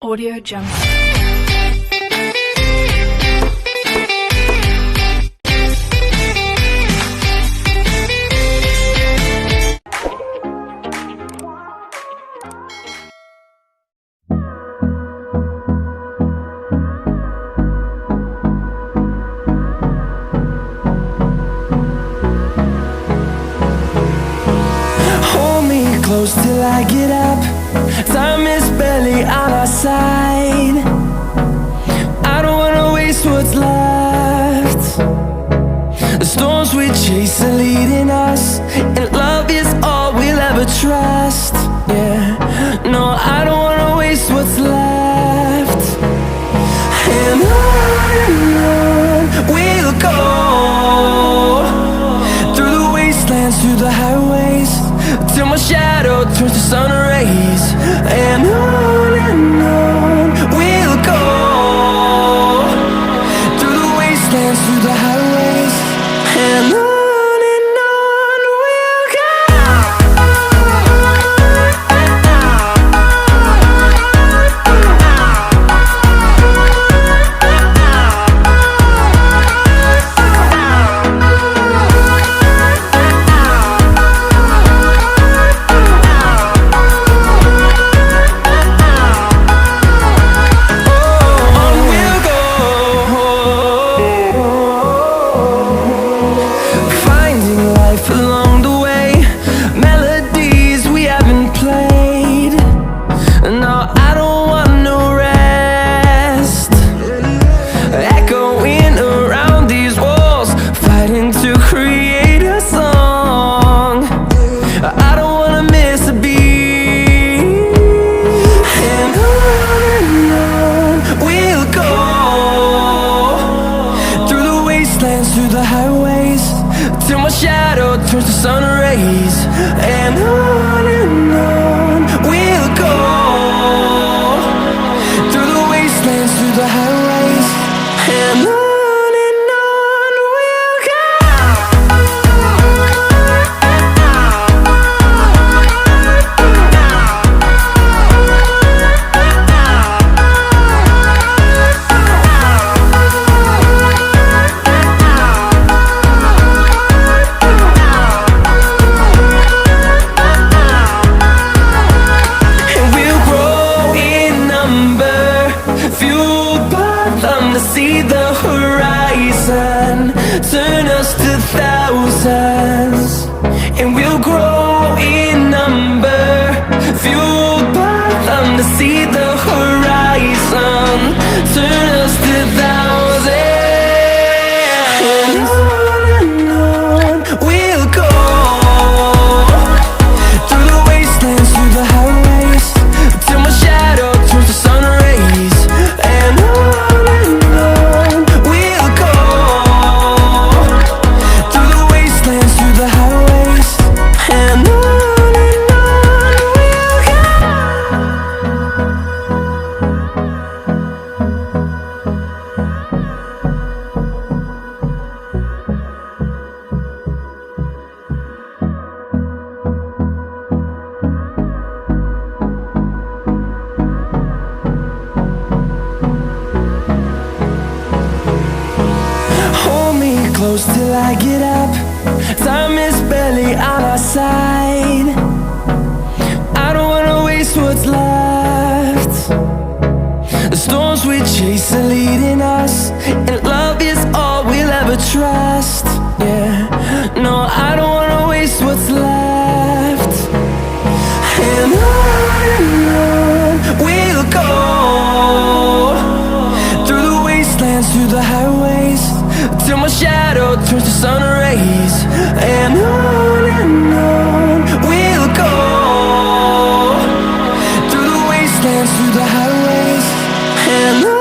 Audio Jungle. Hold me close till I get up. Time is barely on our side. I don't wanna waste what's left. The storms we chase are leading us, and love is all we'll ever trust. Yeah, no, I don't wanna waste what's left. And on we'll go, through the wastelands, through the highways, till my shadow turns to sun rays. And on we'll go, through the wastelands, through the highways, and on we'll go. Through the highways, till my shadow turns to sun rays. And on we'll go, through the wastelands, through the highways, and on we'll go. See the horizon turn us to thousands, and we'll grow in number, fueled by them to see the horizon turn us to thousands. And on we'll go, through the wastelands, through the highways, till my shadow turns to sun rays. And close till I get up. Time is barely on our side. I don't wanna waste what's left. The storms we chase are leading us, and love is all we'll ever trust. Yeah, no, I don't wanna waste what's left. And on we'll go, through the wastelands, through the highways, till my shadow turns to sun rays. And on we'll go, through the wastelands, through the highways, and on.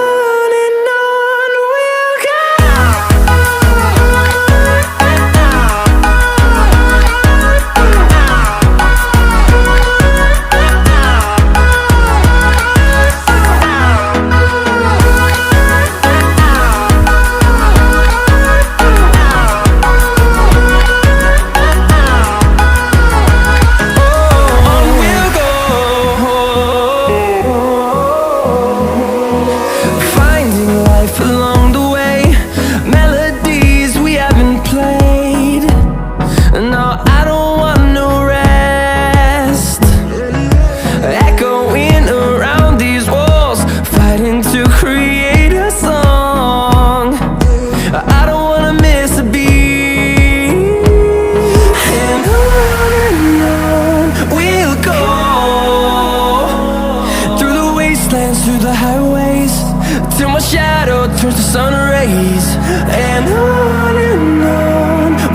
Oh wastelands, through the highways, till my shadow turns to sun rays. And on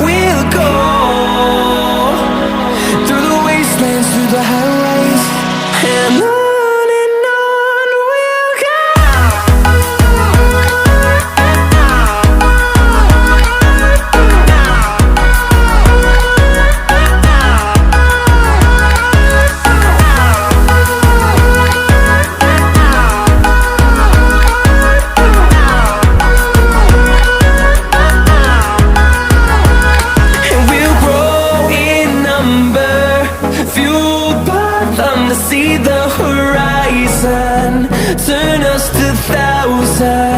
we'll go, through the wastelands, through the highways, and on we'll go. See the horizon, turn us to thousands.